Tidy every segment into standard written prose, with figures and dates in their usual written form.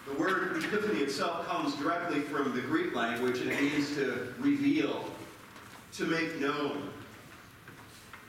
The word epiphany itself comes directly from the Greek language, and it means to reveal, to make known.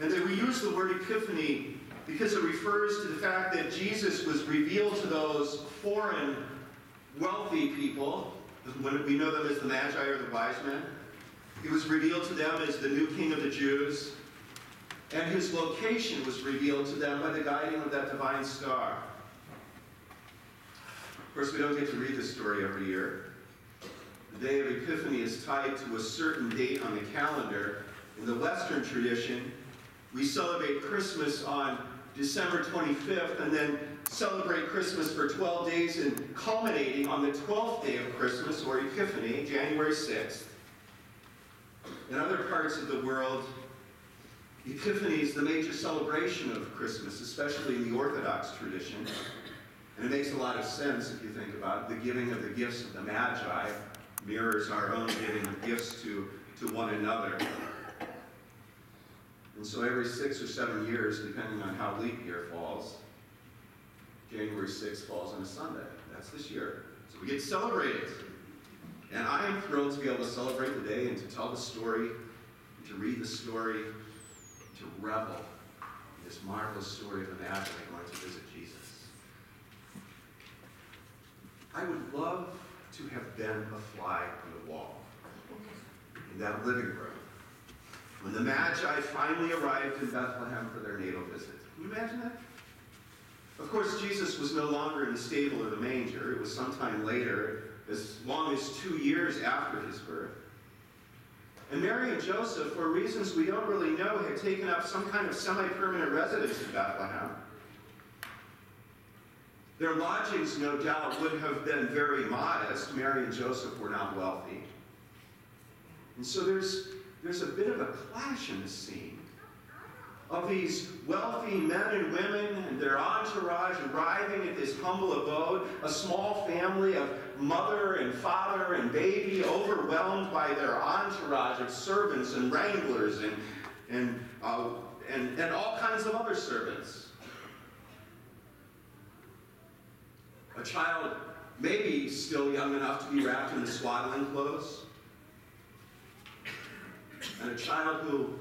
And then we use the word epiphany because it refers to the fact that Jesus was revealed to those foreign wealthy people. We know them as the Magi or the wise men. He was revealed to them as the new king of the Jews. And his location was revealed to them by the guiding of that divine star. Of course, we don't get to read this story every year. The day of Epiphany is tied to a certain date on the calendar. In the Western tradition, we celebrate Christmas on December 25th and then celebrate Christmas for 12 days and culminating on the 12th day of Christmas, or Epiphany, January 6th. In other parts of the world, Epiphany is the major celebration of Christmas, especially in the Orthodox tradition. And it makes a lot of sense if you think about it. The giving of the gifts of the Magi mirrors our own giving of gifts to one another. And so every 6 or 7 years, depending on how leap year falls, January 6th falls on a Sunday. That's this year. So we get to celebrate it. And I am thrilled to be able to celebrate the day and to tell the story, and to read the story, to revel in this marvelous story of the Magi going to visit Jesus. I would love to have been a fly on the wall in that living room when the Magi finally arrived in Bethlehem for their natal visit. Can you imagine that? Of course, Jesus was no longer in the stable or the manger. It was sometime later, as long as 2 years after his birth. And Mary and Joseph, for reasons we don't really know, had taken up some kind of semi-permanent residence in Bethlehem. Their lodgings, no doubt, would have been very modest. Mary and Joseph were not wealthy. And so there's a bit of a clash in the scene of these wealthy men and women and their entourage arriving at this humble abode, a small family of mother and father and baby, overwhelmed by their entourage of servants and wranglers and all kinds of other servants. A child maybe still young enough to be wrapped in the swaddling clothes, and a child who,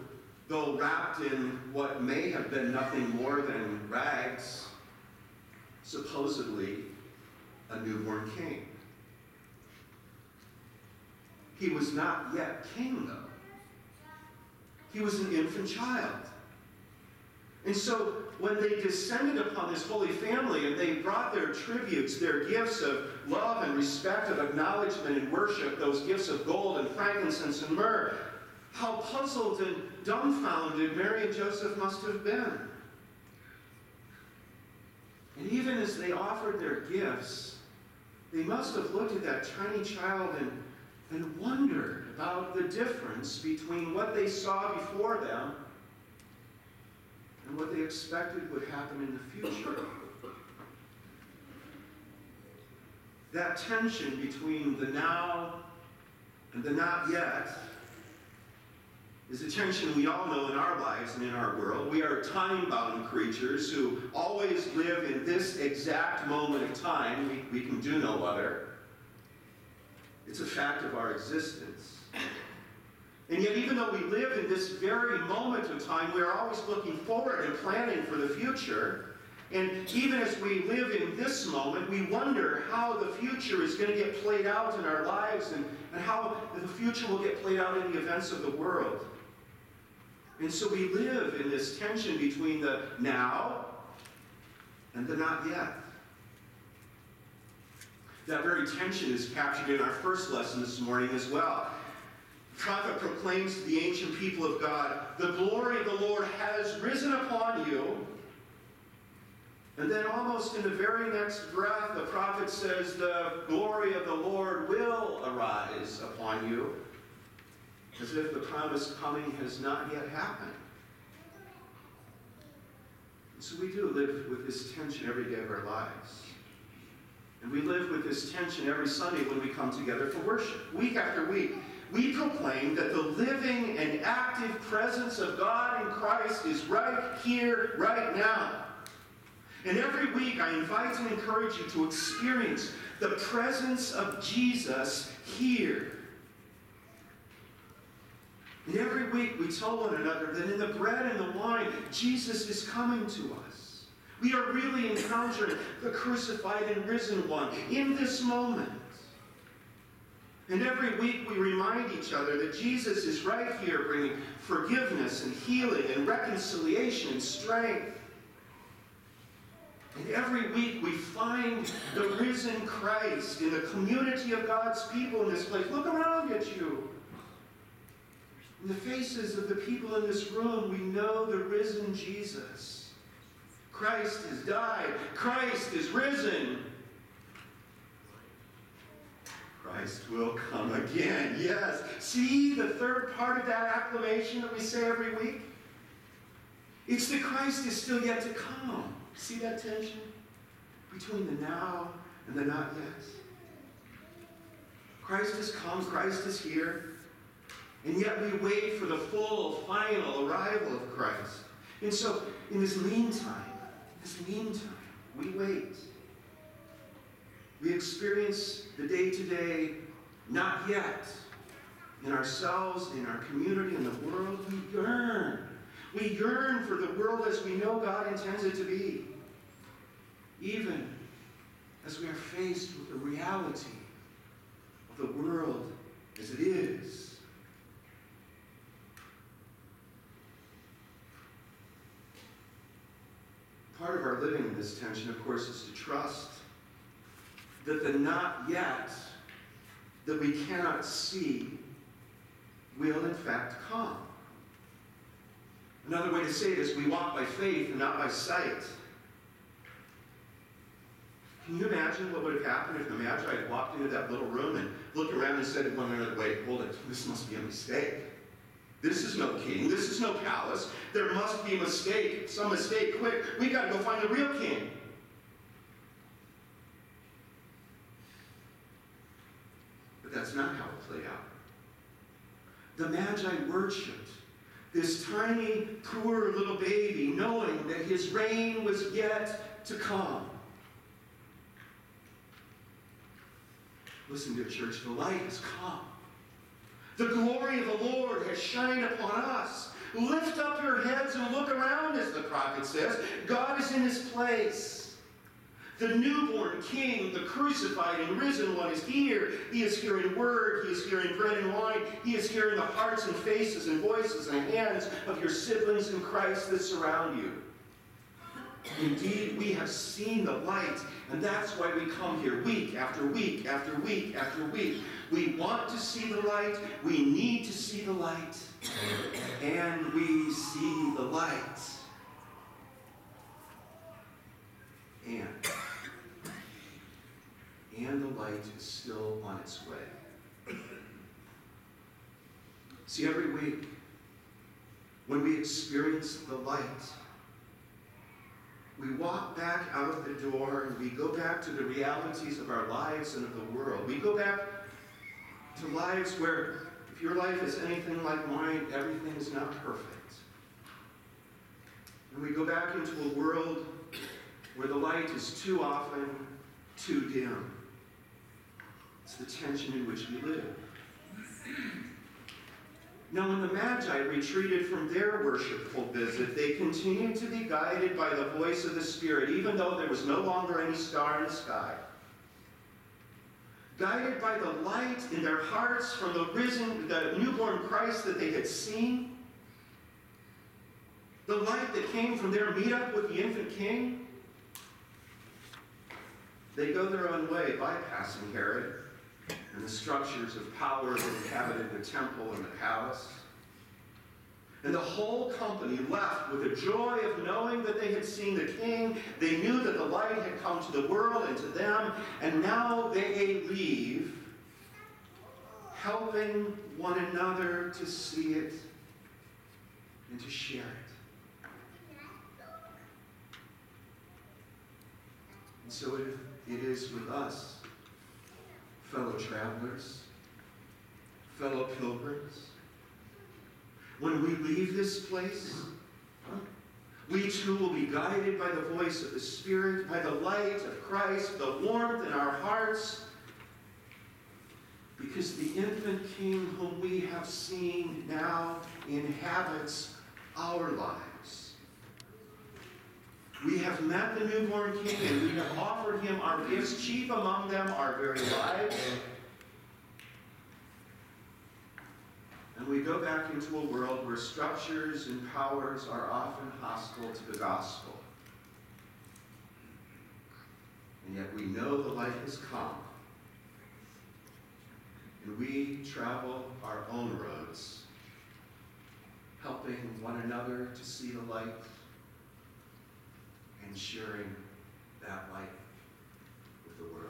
though wrapped in what may have been nothing more than rags, supposedly a newborn king. He was not yet king, though. He was an infant child. And so when they descended upon this holy family and they brought their tributes, their gifts of love and respect, of acknowledgement and worship, those gifts of gold and frankincense and myrrh, how puzzled and dumbfounded Mary and Joseph must have been. And even as they offered their gifts, they must have looked at that tiny child and wondered about the difference between what they saw before them and what they expected would happen in the future. That tension between the now and the not yet is a tension we all know in our lives and in our world. We are time-bound creatures who always live in this exact moment of time. We can do no other. It's a fact of our existence. And yet, even though we live in this very moment of time, we are always looking forward and planning for the future. And even as we live in this moment, we wonder how the future is going to get played out in our lives and how the future will get played out in the events of the world. And so we live in this tension between the now and the not yet. That very tension is captured in our first lesson this morning as well. The prophet proclaims to the ancient people of God, "The glory of the Lord has risen upon you." And then almost in the very next breath, the prophet says, "The glory of the Lord will arise upon you," as if the promised coming has not yet happened. And so we do live with this tension every day of our lives. And we live with this tension every Sunday when we come together for worship. Week after week, we proclaim that the living and active presence of God in Christ is right here, right now. And every week I invite and encourage you to experience the presence of Jesus here. And every week we tell one another that in the bread and the wine, Jesus is coming to us. We are really encountering the crucified and risen one in this moment. And every week we remind each other that Jesus is right here bringing forgiveness and healing and reconciliation and strength. And every week we find the risen Christ in the community of God's people in this place. Look around at you. In the faces of the people in this room, we know the risen Jesus. Christ has died. Christ is risen. Christ will come again. Yes. See the third part of that acclamation that we say every week? It's that Christ is still yet to come. See that tension between the now and the not yet? Christ has come. Christ is here. And yet we wait for the full, final arrival of Christ. And so, in this meantime, we wait. We experience the day-to-day, not yet, in ourselves, in our community, in the world. We yearn. We yearn for the world as we know God intends it to be. Even as we are faced with the reality of the world as it is. Part of our living in this tension, of course, is to trust that the not yet that we cannot see will in fact come. Another way to say it is we walk by faith and not by sight. Can you imagine what would have happened if the Magi had walked into that little room and looked around and said to one another, wait, hold it, this must be a mistake. This is no king. This is no palace. There must be a mistake. Some mistake. Quick. We got to go find the real king. But that's not how it played out. The Magi worshipped this tiny, poor little baby, knowing that his reign was yet to come. Listen to it, church. The light has come. The glory of the Lord has shined upon us. Lift up your heads and look around, as the prophet says. God is in his place. The newborn King, the crucified and risen one, is here. He is here in word. He is here in bread and wine. He is here in the hearts and faces and voices and hands of your siblings in Christ that surround you. Indeed, we have seen the light, and that's why we come here week after week after week after week. We want to see the light. We need to see the light. And we see the light. And the light is still on its way. See, every week, when we experience the light, we walk back out of the door and we go back to the realities of our lives and of the world. We go back to lives where, if your life is anything like mine, everything is not perfect. And we go back into a world where the light is too often too dim. It's the tension in which we live. Now, when the Magi retreated from their worshipful visit, they continued to be guided by the voice of the Spirit, even though there was no longer any star in the sky. Guided by the light in their hearts from the newborn Christ that they had seen, the light that came from their meetup with the infant King, they go their own way, bypassing Herod and the structures of power that inhabited the temple and the palace. And the whole company left with the joy of knowing that they had seen the King. They knew that the light had come to the world and to them, and now they leave, helping one another to see it and to share it. And so it is with us, fellow travelers, fellow pilgrims. When we leave this place, We too will be guided by the voice of the Spirit, by the light of Christ, the warmth in our hearts, because the infant King whom we have seen now inhabits our lives. We have met the newborn King, and we have offered him our gifts, chief among them our very lives. And we go back into a world where structures and powers are often hostile to the gospel. And yet we know the light has come. And we travel our own roads, helping one another to see the light and sharing that light with the world.